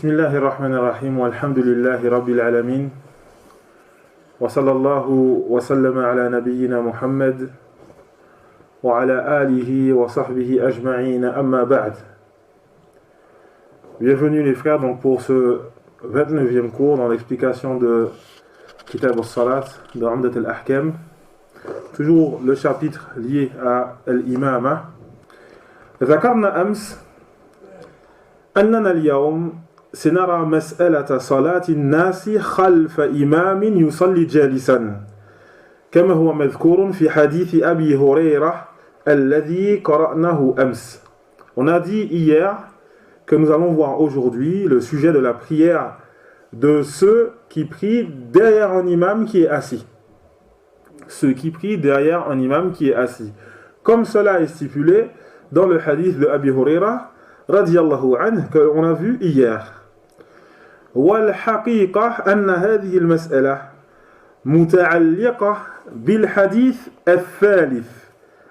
بسم الله الرحمن الرحيم والحمد لله رب العالمين وصلى الله وسلم على نبينا محمد وعلى آله وصحبه أجمعين أما بعد. Bienvenue les frères donc pour ce 29e cours dans l'explication de Kitab al-Salat de Umdat al-Ahkam. Toujours le chapitre lié à l'imama. ذكرنا أمس أننا اليوم سنرى مسألة صلاة الناس خلف إمام يصلي جالسا كما هو مذكور في حديث أبي هريرة الذي قرأناه أمس. On a dit hier que nous allons voir aujourd'hui le sujet de la prière de ceux qui prient derrière un imam qui est assis. Ceux qui prient derrière un imam qui est assis. Comme cela est stipulé dans le hadith de Abi Huraira radiyallahu anhu que l'on a vu hier. والحقيقة أن هذه المسألة متعلقة بالحديث الثالث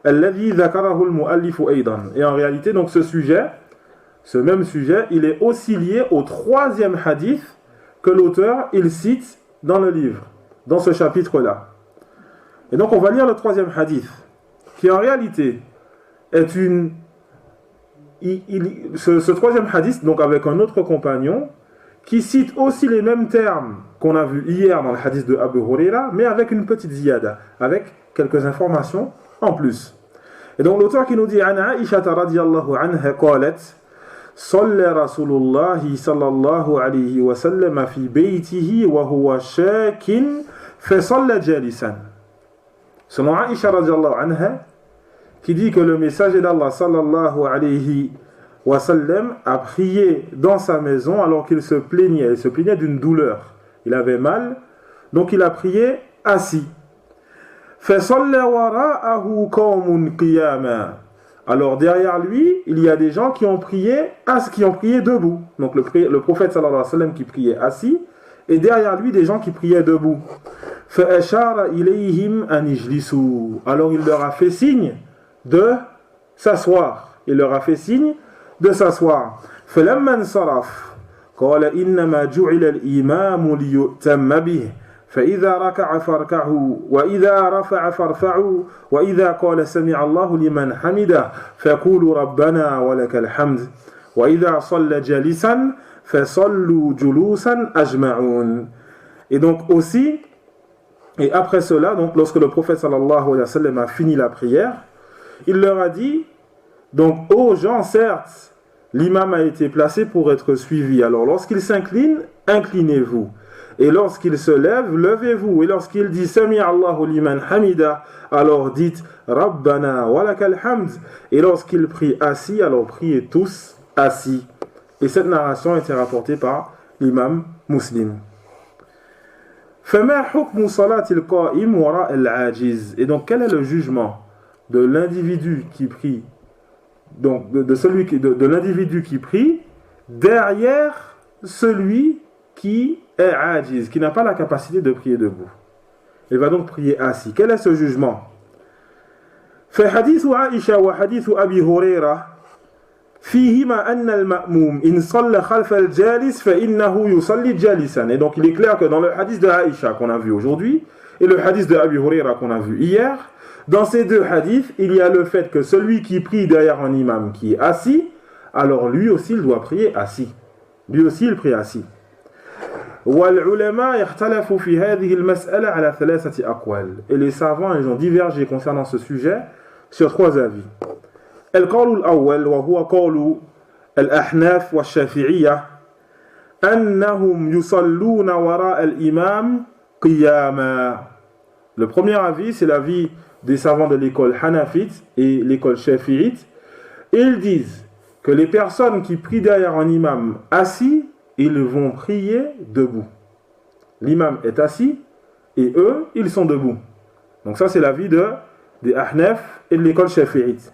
الذي ذكره المؤلف أيضا. Et en réalité donc ce même sujet, il est aussi lié au troisième hadith que l'auteur il cite dans le livre, dans ce chapitre-là. Et donc on va lire le troisième hadith, qui en réalité est ce troisième hadith, donc avec un autre compagnon, qui cite aussi les mêmes termes qu'on a vus hier dans le hadith de Abu Huraira, mais avec une petite ziyada, avec quelques informations en plus. Et donc l'auteur qui nous dit عن عائشة رضي الله عنها قالت صلى رسول الله صلى الله عليه وسلم في بيته وهو شاك فصلى جالسا. Selon Aïcha radiallahu anha, qui dit que le messager d'Allah sallallahu alayhi wa sallam a prié dans sa maison alors qu'il se plaignait. Il se plaignait d'une douleur. Il avait mal, donc il a prié assis. فَصَلَّ وَرَاءَهُ قَوْمٌ قِيَامًا. Alors derrière lui, il y a des gens qui ont prié debout. Donc le prophète sallallahu alayhi wa sallam qui priait assis, et derrière lui des gens qui priaient debout. فَأَشَارَ إِلَيْهِمْ أَنْ يَجْلِسُوا. Alors il leur a fait signe de s'asseoir. Il leur a fait signe de s'asseoir. فَلَمَّا انصَرَفَ قَالَ إِنَّمَا جُعِلَ الْإِمَامُ لِيُؤْتَمَّ بِهِ فإذا ركع فاركعوا وإذا رفع فارفعوا وإذا قال سمع الله لمن حمده فقولوا ربنا ولك الحمد وإذا صلى جالسا فصلوا جلوسا أجمعون. Et donc aussi, et après cela, donc lorsque le prophète sallallahu alayhi wa sallam a fini la prière, il leur a dit, donc aux gens, certes, l'imam a été placé pour être suivi. Alors lorsqu'il s'incline, inclinez-vous. Et lorsqu'il se lève, levez-vous. Et lorsqu'il dit Sami Allahu liman hamida, alors dites Rabbana walakal hamd. Et lorsqu'il prie assis, alors priez tous assis. Et cette narration a été rapportée par l'imam Muslim. فما حكم صلاة القائم وراء العاجز. Et donc quel est le jugement de l'individu qui prie, donc de l'individu qui prie derrière celui qui est ajiz, qui n'a pas la capacité de prier debout. Il va donc prier assis. Quel est ce jugement? فحديث عائشة وحديث أبي هريرة فيهما أن المأموم إن صلى خلف الجالس فإنه يصلي جالسا. Et donc il est clair que dans le hadith de Aïcha qu'on a vu aujourd'hui et le hadith de Abi Huraira qu'on a vu hier, dans ces deux hadiths, il y a le fait que celui qui prie derrière un imam qui est assis, alors lui aussi il doit prier assis. Lui aussi il prie assis. والعلماء يختلفوا في هذه المسألة على ثلاثة أقوال. Et les savants ils ont divergé concernant ce sujet sur trois avis. القول الأول وهو قول الأحناف والشافعية أنهم يصلون وراء الإمام قياما. Le premier avis c'est l'avis des savants de l'école hanafite et l'école shafi'ite. Ils disent que les personnes qui prient derrière un imam assis, ils vont prier debout. L'imam est assis et eux, ils sont debout. Donc ça, c'est l'avis des Ahnaf et de l'école shafi'ite.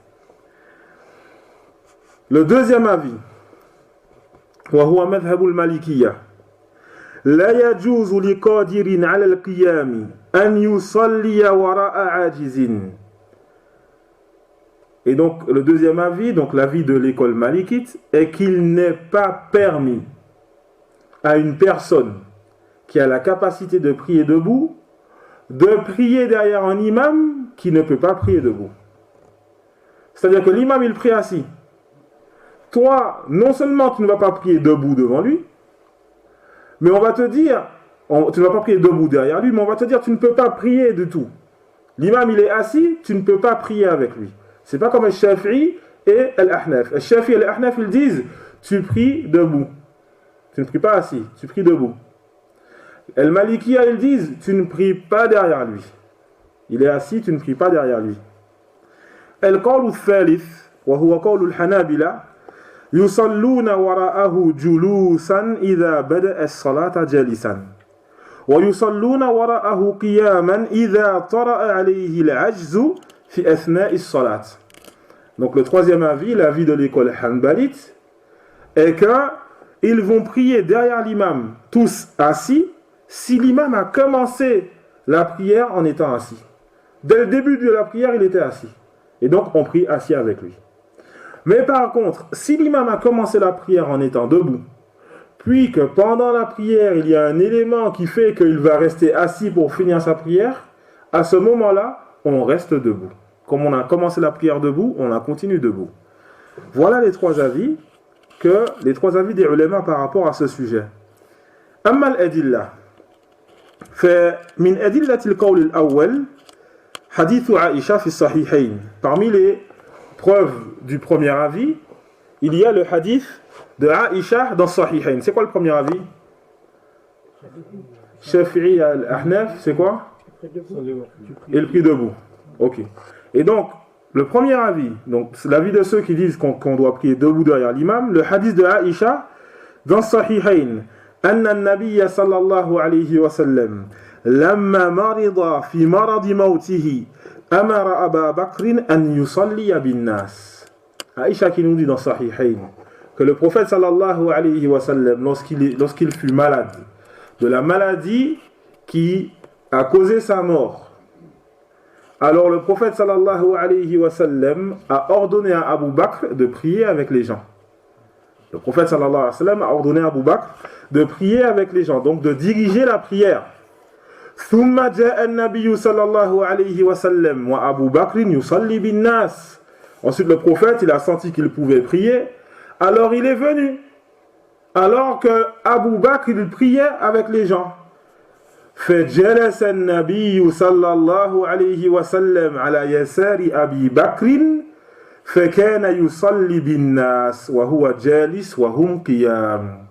Le deuxième avis, وهو مذهب المالكية لا يجوز لقادر على القيام أن يصلي وراء عاجز. Et donc le deuxième avis, donc l'avis de l'école malikite, est qu'il n'est pas permis à une personne qui a la capacité de prier debout, de prier derrière un imam qui ne peut pas prier debout. C'est-à-dire que l'imam, il prie assis. Toi, non seulement tu ne vas pas prier debout devant lui, mais on va te dire, tu ne vas pas prier debout derrière lui, mais on va te dire, tu ne peux pas prier du tout. L'imam, il est assis, tu ne peux pas prier avec lui. C'est pas comme le Shafi'i et l'Ahnaf. Le Shafi'i et l'Ahnaf, ils disent, tu pries debout. Tu ne pries pas assis, tu pries debout. El Malikiya, ils disent, tu ne pries pas derrière lui. Il est assis, tu ne pries pas derrière lui. El Qawlu Thalith, wa huwa Qawlu al-Hanabila, yusalluna wara'ahu julusan idha bada'a as-salata jalisan. Wa yusalluna wara'ahu qiyaman idha tara'a alayhi al-ajzu fi athna'i as-salat. Donc le troisième avis, l'avis de l'école Hanbalite, est que ils vont prier derrière l'imam, tous assis, si l'imam a commencé la prière en étant assis. Dès le début de la prière, il était assis. Et donc, on prie assis avec lui. Mais par contre, si l'imam a commencé la prière en étant debout, puis que pendant la prière, il y a un élément qui fait qu'il va rester assis pour finir sa prière, à ce moment-là, on reste debout. Comme on a commencé la prière debout, on la continue debout. Voilà les trois avis des ulémas par rapport à ce sujet. Amma al-adilla. فمن أدلة القول الأول حديث عائشة في الصحيحين. Parmi les preuves du premier avis, il y a le hadith de Aïcha dans Sahihain. C'est quoi le premier avis? Shafi'i al-Ahnaf, c'est quoi? Et le prie debout. Ok. Et donc, le premier avis, donc c'est l'avis de ceux qui disent qu'on doit prier debout derrière l'imam, le hadith de Aïcha dans Sahihain. أن النبي صلى الله عليه وسلم لما مرض في مرض موته أمر أبا بكر أن يصلي بالناس. Aïcha qui nous dit dans Sahihain que le prophète sallallahu alayhi wa sallam, lorsqu'il fut malade, de la maladie qui a causé sa mort, alors le prophète sallallahu alayhi wa sallam a ordonné à Abu Bakr de prier avec les gens. Le prophète sallallahu alayhi wa sallam a ordonné à Abu Bakr de prier avec les gens, donc de diriger la prière. ثم جاء النبي صلى الله عليه وسلم وأبو بكر يصلي بالناس. Ensuite le prophète, il a senti qu'il pouvait prier, alors il est venu, alors que Abu Bakr il priait avec les gens. فجلس النبي صلى الله عليه وسلم على يسار أبي بكر فكان يصلي بالناس وهو جالس وهم قيام.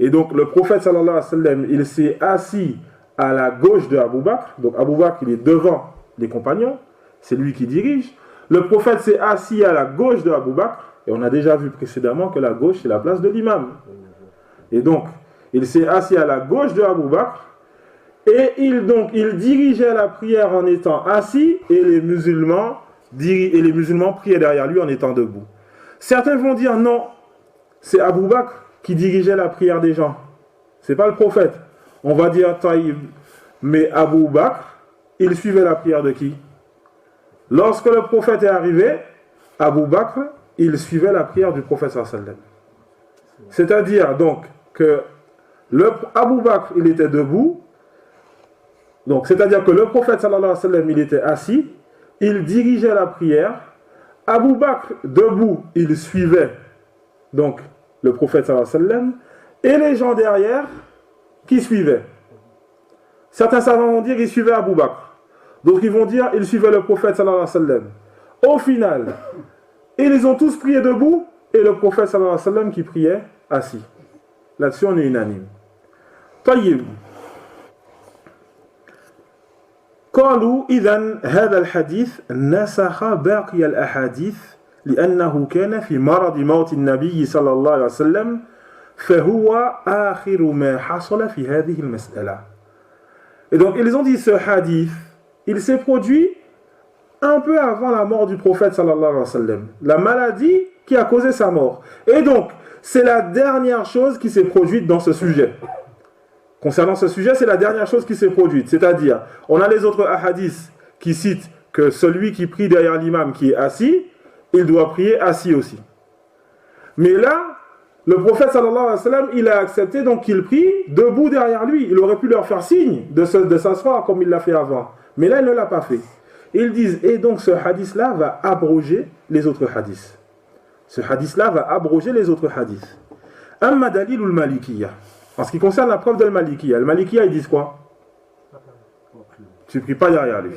Et donc le prophète sallallahu alayhi wa sallam, il s'est assis à la gauche de Abu Bakr. Donc Abu Bakr, il est devant les compagnons, c'est lui qui dirige. Le prophète s'est assis à la gauche de Abu Bakr, et on a déjà vu précédemment que la gauche c'est la place de l'imam. Et donc, il s'est assis à la gauche de Abu Bakr, et il dirigeait la prière en étant assis, et les musulmans priaient derrière lui en étant debout. Certains vont dire non, c'est Abu Bakr qui dirigeait la prière des gens. C'est pas le prophète. On va dire Taïb. Mais Abu Bakr, il suivait la prière de qui? Lorsque le prophète est arrivé, Abu Bakr, il suivait la prière du prophète sallallahu alayhi wa sallam. C'est-à-dire donc que Abu Bakr, il était debout. Donc, c'est-à-dire que le prophète sallallahu alayhi wa sallam, il était assis, il dirigeait la prière. Abu Bakr, debout, il suivait donc le prophète sallallahu alayhi wa sallam, et les gens derrière qui suivaient. Certains savants vont dire qu'ils suivaient Abu Bakr. D'autres ils vont dire qu'ils suivaient le prophète sallallahu alayhi wa sallam. Au final, ils ont tous prié debout, et le prophète sallallahu alayhi wa sallam qui priait assis. Là-dessus, on est unanime. طيب. قالوا إذن هذا الحديث نسخ باقي الأحاديث لأنه كان في مرض موت النبي صلى الله عليه وسلم فهو آخر ما حصل في هذه المسألة. Et donc ils ont dit ce hadith, il s'est produit un peu avant la mort du prophète sallallahu alayhi wa sallam, la maladie qui a causé sa mort. Et donc c'est la dernière chose qui s'est produite dans ce sujet. Concernant ce sujet, c'est la dernière chose qui s'est produite. C'est-à-dire, on a les autres hadiths qui citent que celui qui prie derrière l'imam qui est assis, il doit prier assis aussi. Mais là, Le prophète sallallahu alayhi wa sallam, il a accepté donc qu'il prie debout derrière lui. Il aurait pu leur faire signe de s'asseoir comme il l'a fait avant. Mais là, il ne l'a pas fait. Ils disent, et donc ce hadith-là va abroger les autres hadiths. Ce hadith-là va abroger les autres hadiths. Amma dalil ou le Malikiyya. En ce qui concerne la preuve de Malikiyya, le Malikiyya, ils disent quoi? Tu ne pries pas derrière lui.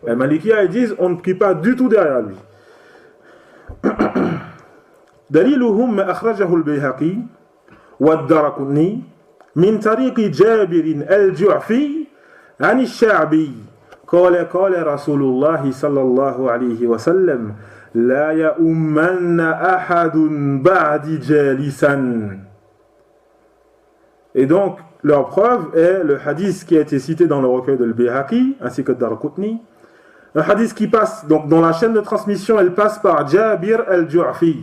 Les Malikiyya, ils disent, on ne prie pas du tout derrière lui. دليلهم ما أخرجه البيهقي والدارقطني من طريق جابر الجعفي عن الشعبي قال رسول الله صلى الله عليه وسلم لا يؤمن أحد بعد جالسا. Et donc leur preuve est le hadith qui a été cité dans le recueil de al-Bayhaqi ainsi que Daraqutni, un hadith qui passe donc dans la chaîne de transmission, elle passe par Jabir al-Ju'fi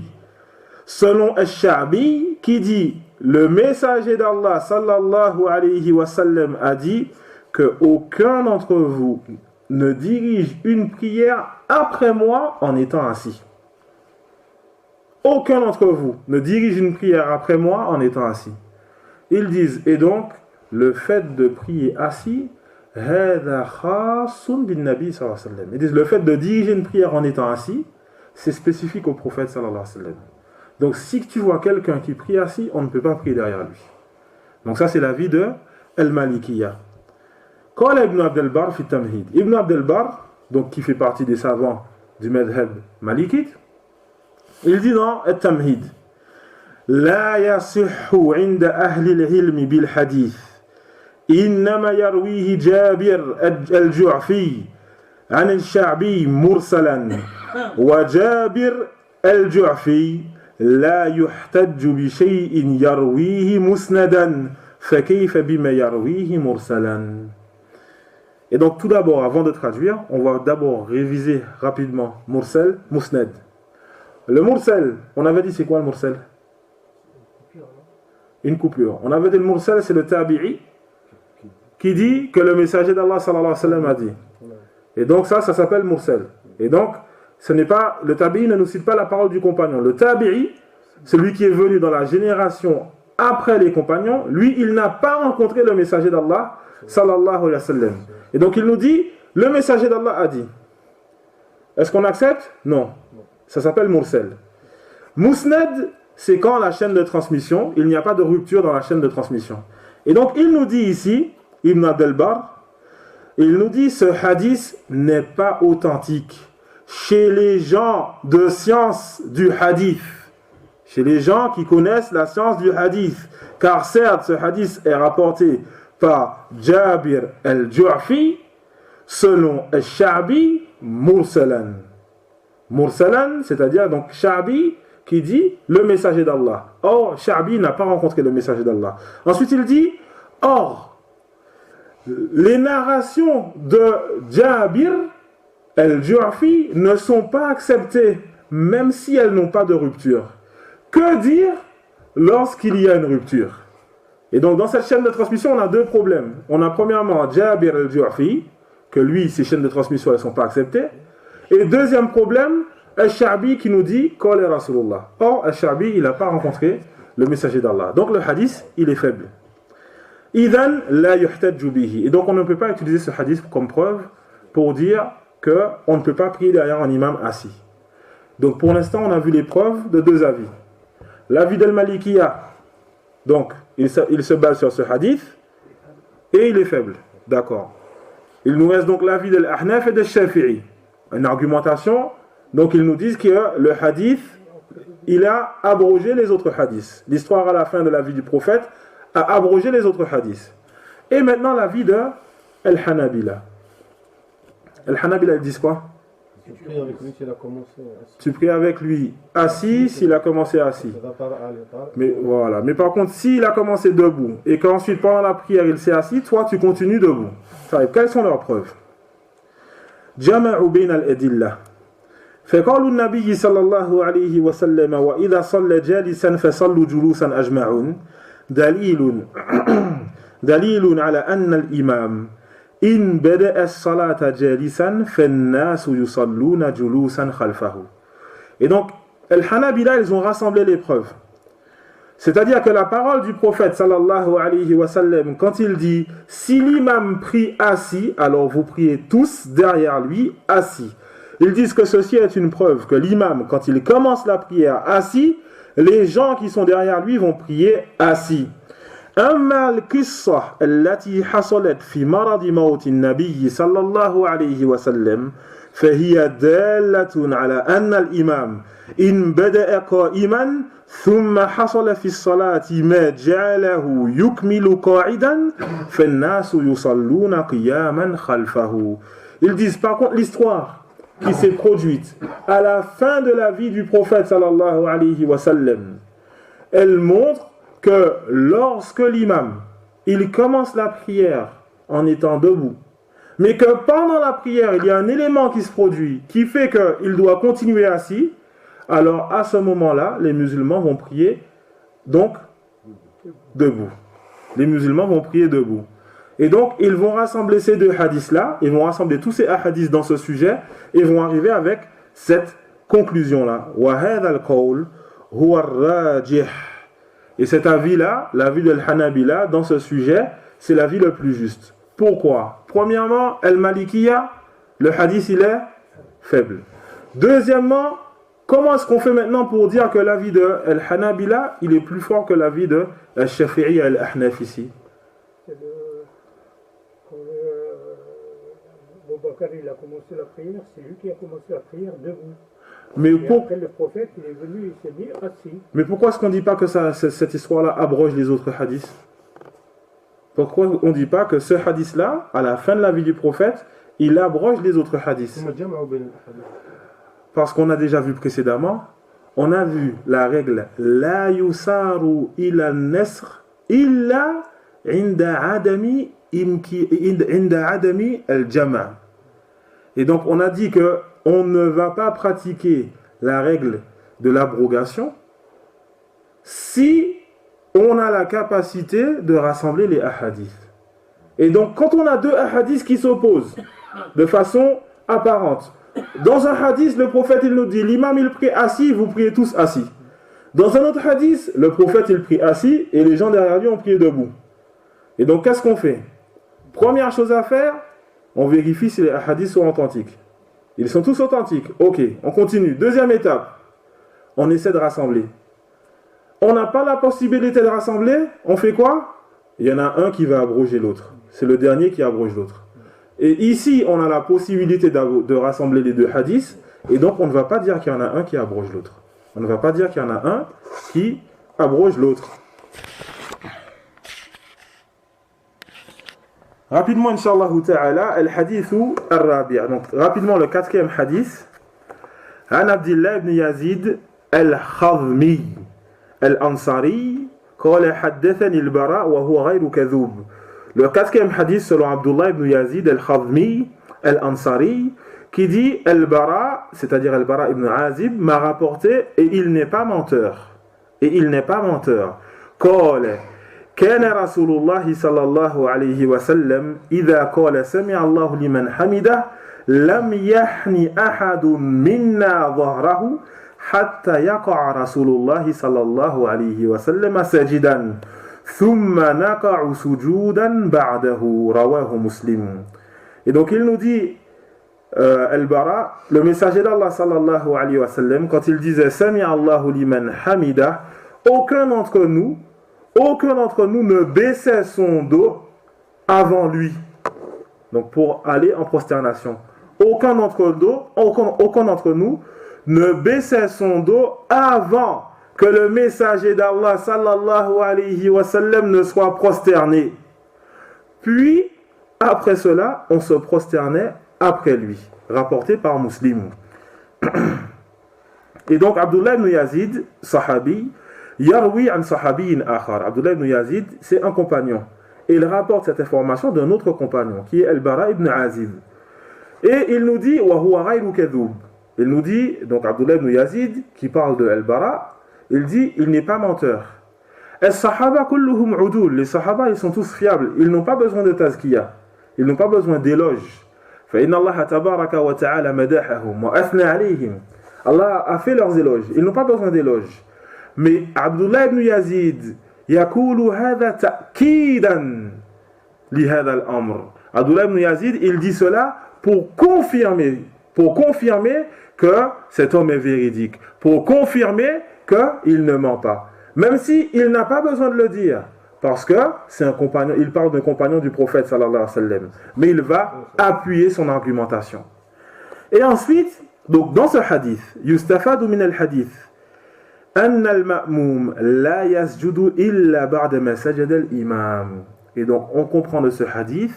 selon al-Sha'bi qui dit le messager d'Allah sallallahu alayhi wa sallam a dit que aucun d'entre vous ne dirige une prière après moi en étant assis. Aucun d'entre vous ne dirige une prière après moi en étant assis. Ils disent, et donc le fait de prier assis, ils disent le fait de diriger une prière en étant assis, c'est spécifique au prophète sallallahu alayhi wa sallam. Donc si tu vois quelqu'un qui prie assis, on ne peut pas prier derrière lui. Donc ça c'est l'avis de Al-Malikiyya. Qala Ibn Abd al-Barr fi Tamhid. Ibn Abd al-Barr, donc qui fait partie des savants du madhhab malikite, il dit dans Al-Tamhid La yasihhu 'inda ahli al-ilm bil hadith innama yarwihi Jabir al-Ju'fi 'an al-Sha'bi mursalan wa Jabir al-Ju'fi la yuhtajju bi shay'in yarwihi musnadan fa kayfa bima yarwihi mursalan. Et donc tout d'abord, avant de traduire, on va d'abord réviser rapidement mursal, musnad. Le mursal, on avait dit c'est quoi le mursal? Une coupure. On avait dit le mursal, c'est le tabi'i qui dit que le messager d'Allah sallallahu alayhi wa sallam a dit. Et donc ça s'appelle mursal. Et donc, ce n'est pas, le tabi'i ne nous cite pas la parole du compagnon. Le tabi'i, celui qui est venu dans la génération après les compagnons, lui, il n'a pas rencontré le messager d'Allah sallallahu alayhi wa sallam. Et donc il nous dit, le messager d'Allah a dit. Est-ce qu'on accepte? Non. Ça s'appelle mursal. Musnad, c'est quand la chaîne de transmission, il n'y a pas de rupture dans la chaîne de transmission. Et donc il nous dit ici, Ibn Abd al-Barr, il nous dit ce hadith n'est pas authentique chez les gens de science du hadith, chez les gens qui connaissent la science du hadith, car certes ce hadith est rapporté par Jabir al-Ju'fi selon al-Sha'bi mursalan. Mursalan, c'est-à-dire donc Sha'bi qui dit le messager d'Allah. Or, Sha'bi n'a pas rencontré le messager d'Allah. Ensuite, il dit, or, les narrations de Jabir al-Ju'fi ne sont pas acceptées, même si elles n'ont pas de rupture. Que dire lorsqu'il y a une rupture? Et donc, dans cette chaîne de transmission, on a deux problèmes. On a premièrement Jabir al-Ju'fi, que lui, ces chaînes de transmission, elles ne sont pas acceptées. Et deuxième problème, Al-Sha'bi qui nous dit Qala Rasulullah. Or, Al-Sha'bi, il n'a pas rencontré le messager d'Allah. Donc, le hadith, il est faible. Idhan la yuhtajju bihi. Et donc, on ne peut pas utiliser ce hadith comme preuve pour dire qu'on ne peut pas prier derrière un imam assis. Donc, pour l'instant, on a vu les preuves de deux avis. L'avis d'Al-Malikiyya, donc, il se base sur ce hadith et il est faible. D'accord. Il nous reste donc l'avis de l'Ahnaf et de Shafi'i. Une argumentation, donc ils nous disent que le hadith, il a abrogé les autres hadiths. L'histoire à la fin de la vie du prophète a abrogé les autres hadiths. Et maintenant l'avis de Al-Hanabila. Al-Hanabila, ils disent quoi? Tu pries avec lui s'il a commencé assis. Tu pries avec lui assis s'il a commencé assis. Mais voilà. Mais par contre, s'il a commencé debout et qu'ensuite pendant la prière il s'est assis, toi tu continues debout. Quelles sont leurs preuves? جمعوا بين الأدلة فقالوا النبي صلى الله عليه وسلم وإذا صلى جالسا فصلوا جلوسا أجمعون دليل على أن الإمام إن بدأ الصلاة جالسا فالناس يصلون جلوسا خلفه. Et donc, Al-Hanabila, ils ont rassemblé les preuves. C'est-à-dire que la parole du prophète sallallahu alayhi wa sallam, quand il dit « Si l'imam prie assis, alors vous priez tous derrière lui assis ». Ils disent que ceci est une preuve que l'imam, quand il commence la prière assis, les gens qui sont derrière lui vont prier assis. أما القصة التي حصلت في مرض موت النبي صلى الله عليه وسلم فهي دالة على أن الإمام إن بدأ قائما ثم حصل في الصلاة ما جعله يكمل قاعدا فالناس يصلون قياما خلفه. Ils disent par contre l'histoire qui s'est produite à la fin de la vie du prophète sallallahu alayhi wa sallam, elle montre que lorsque l'imam, il commence la prière en étant debout, mais que pendant la prière, il y a un élément qui se produit, qui fait qu'il doit continuer assis, alors à ce moment-là, les musulmans vont prier donc debout. Les musulmans vont prier debout. Et donc, ils vont rassembler ces deux hadiths-là, ils vont rassembler tous ces hadiths dans ce sujet, et vont arriver avec cette conclusion-là. وَهَذَا الْقَوْلُ هُوَ الرَّاجِحُ. Et cet avis-là, l'avis de l'Hanabila dans ce sujet, c'est l'avis le plus juste. Pourquoi? Premièrement, Al-Malikiya, le hadith il est faible. Deuxièmement, comment est-ce qu'on fait maintenant pour dire que l'avis de Al-Hanabila, il est plus fort que l'avis de Al-Shafi'i et Al-Ahnaf ici? Quand Boubacar il a commencé la prière, c'est lui qui a commencé la prière debout. Mais après le prophète, il est venu, il s'est mis assis. Mais pourquoi est-ce qu'on ne dit pas que cette histoire-là abroge les autres hadiths? Pourquoi on ne dit pas que ce hadith-là, à la fin de la vie du prophète, il abroge les autres hadiths? Parce qu'on a déjà vu précédemment, on a vu la règle La yusaru ila nasr illa inda adami al-jama'. Et donc on a dit que on ne va pas pratiquer la règle de l'abrogation si on a la capacité de rassembler les ahadiths. Et donc quand on a deux ahadiths qui s'opposent de façon apparente, dans un hadith, le prophète il nous dit l'imam il prie assis, vous priez tous assis. Dans un autre hadith, le prophète il prie assis et les gens derrière lui ont prié debout. Et donc qu'est-ce qu'on fait? Première chose à faire, on vérifie si les hadiths sont authentiques. Ils sont tous authentiques. Ok, on continue. Deuxième étape, on essaie de rassembler. On n'a pas la possibilité de rassembler, on fait quoi? Il y en a un qui va abroger l'autre. C'est le dernier qui abroge l'autre. Et ici, on a la possibilité de rassembler les deux hadiths, et donc on ne va pas dire qu'il y en a un qui abroge l'autre. On ne va pas dire qu'il y en a un qui abroge l'autre. Rapidement, Inch'Allah ta'ala, al-hadithu al-rabi'. Donc, rapidement, le quatrième hadith. An Abdillah ibn Yazid al-Khadhmi al-Ansari qala haddathani al-Bara' wa huwa ghayru kadhub. Le quatrième hadith selon Abdullah ibn Yazid al-Khadhmi al-Ansari qui dit al-Bara', c'est-à-dire al-Bara' ibn Azib, m'a rapporté et il n'est pas menteur. Et il n'est pas menteur. Qala كان رسول الله صلى الله عليه وسلم إذا قال سمع الله لمن حمده لم يحن أحد منا ظهره حتى يقع رسول الله صلى الله عليه وسلم ساجدا ثم نقع سجودا بعده رواه مسلم. Et donc il nous dit Al-Bara, le messager d'Allah sallallahu alayhi wa sallam, quand il disait Sami Allahu liman hamida, aucun d'entre nous ne baissait son dos avant lui. Donc pour aller en prosternation. Aucun d'entre nous ne baissait son dos avant que le messager d'Allah sallallahu alayhi wa sallam ne soit prosterné. Puis, après cela, on se prosternait après lui. Rapporté par Muslim. Et donc Abdullah ibn Yazid, sahabi, Yarwi an sahabiyin akhar. Abdullah ibn Yazid, c'est un compagnon. Et il rapporte cette information d'un autre compagnon, qui est Al-Bara ibn Azib. Et il nous dit, wa huwa ghayru kadhub. Il nous dit, donc Abdullah ibn Yazid, qui parle de Al-Bara, il dit, il n'est pas menteur. As-sahaba kulluhum udul. Les sahaba, ils sont tous fiables. Ils n'ont pas besoin de tazkiya. Ils n'ont pas besoin d'éloge. Fa inna Allah tabaraka wa ta'ala madahahum wa athna alayhim. Allah a fait leurs éloges. Ils n'ont pas besoin d'éloges. Mais Abdullah ibn Yazid, يقول هذا تأكيدا لهذا الأمر. Abdullah ibn Yazid, il dit cela pour confirmer que cet homme est véridique, pour confirmer qu'il ne ment pas. Même s'il n'a pas besoin de le dire, parce que c'est un compagnon, il parle d'un compagnon du prophète sallallahu alayhi wa sallam, mais il va appuyer son argumentation. Et ensuite, donc dans ce hadith, yustafadu min al-hadith, anna al-ma'moum la yasjudu illa ba'da ma sajada al-imam. Et donc on comprend de ce hadith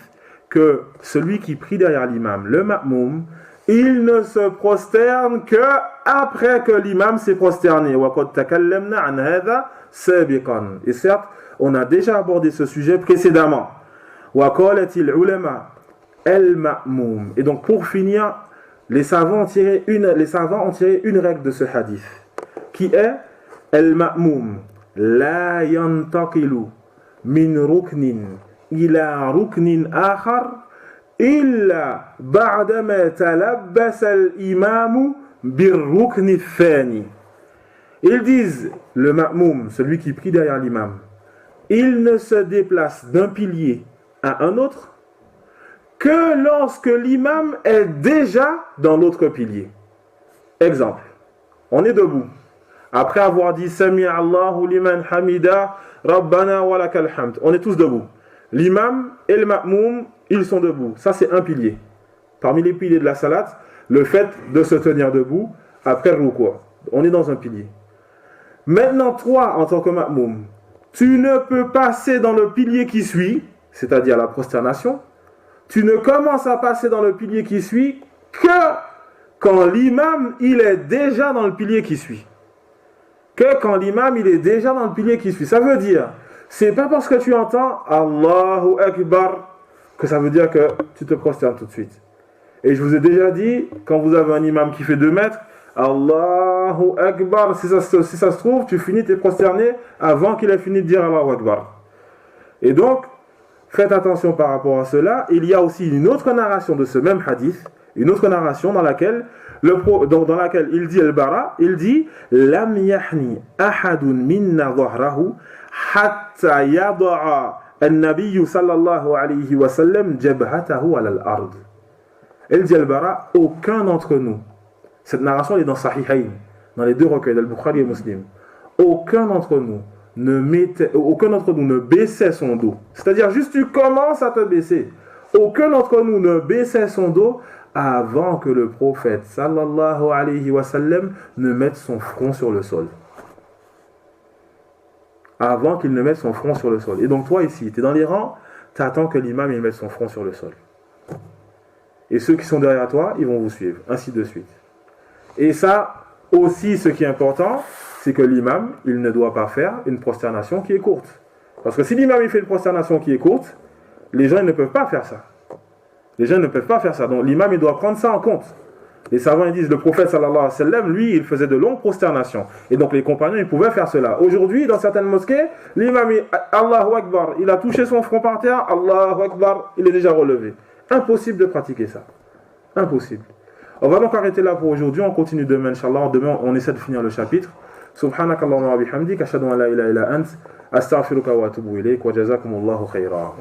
que celui qui prie derrière l'imam, le ma'moum, il ne se prosterne que après que l'imam s'est prosterné. Et certes, on a déjà abordé ce sujet précédemment. Et donc pour finir, les savants ont tiré une règle de ce hadith, qui est al-ma'moum la yantaqilu min ruknin ila ruknin akhar illa ba'dama talabbasa al-imam bir-rukn ath-thani. Ils disent, le ma'moum, celui qui prie derrière l'imam, il ne se déplace d'un pilier à un autre que lorsque l'imam est déjà dans l'autre pilier. Exemple, on est debout. Après avoir dit Sami'a Allahu liman hamida, Rabbana wa lakal hamd. On est tous debout. L'imam et le ma'moum, ils sont debout. Ça, c'est un pilier. Parmi les piliers de la salat, le fait de se tenir debout après le ruku'. On est dans un pilier. Maintenant, toi, en tant que ma'moum, tu ne peux passer dans le pilier qui suit, c'est-à-dire la prosternation. Tu ne commences à passer dans le pilier qui suit que quand l'imam, il est déjà dans le pilier qui suit. Que quand l'imam, il est déjà dans le pilier qui suit. Ça veut dire, c'est pas parce que tu entends Allahu Akbar que ça veut dire que tu te prosternes tout de suite. Et je vous ai déjà dit, quand vous avez un imam qui fait 2 mètres, Allahu Akbar, si ça se trouve, tu finis tes prosterné avant qu'il ait fini de dire Allahu Akbar. Et donc, faites attention par rapport à cela. Il y a aussi une autre narration de ce même hadith, une autre narration dans laquelle il dit al-Bara, il dit Lam yahni ahadun minna dhahrahu hatta yada'a an-nabiy sallallahu alayhi wa sallam jabhatahu ala al-ard. Il dit al-Bara, aucun d'entre nous. Cette narration est dans Sahihayn, dans les 2 recueils d'Al-Bukhari et Muslim. Aucun d'entre nous ne baissait son dos. C'est-à-dire, juste tu commences à te baisser. Aucun d'entre nous ne baissait son dos avant que le prophète, sallallahu alayhi wa sallam, ne mette son front sur le sol. Avant qu'il ne mette son front sur le sol. Et donc toi ici, tu es dans les rangs, tu attends que l'imam il mette son front sur le sol. Et ceux qui sont derrière toi, ils vont vous suivre, ainsi de suite. Et ça, aussi, ce qui est important, c'est que l'imam, il ne doit pas faire une prosternation qui est courte. Parce que si l'imam, il fait une prosternation qui est courte, les gens ils ne peuvent pas faire ça. Les gens ne peuvent pas faire ça. Donc l'imam, il doit prendre ça en compte. Les savants ils disent, le prophète, sallallahu alayhi wa sallam, lui, il faisait de longues prosternations. Et donc les compagnons, ils pouvaient faire cela. Aujourd'hui, dans certaines mosquées, l'imam, Allahu Akbar, il a touché son front par terre, Allahu Akbar, il est déjà relevé. Impossible de pratiquer ça. Impossible. On va donc arrêter là pour aujourd'hui. On continue demain, Inch'Allah. Demain, on essaie de finir le chapitre. Subhanakallahumma wa bihamdik, ashhadu an la ilaha illa ant, astaghfiruka wa atubu ilayk, wa jazakumullahu khayra.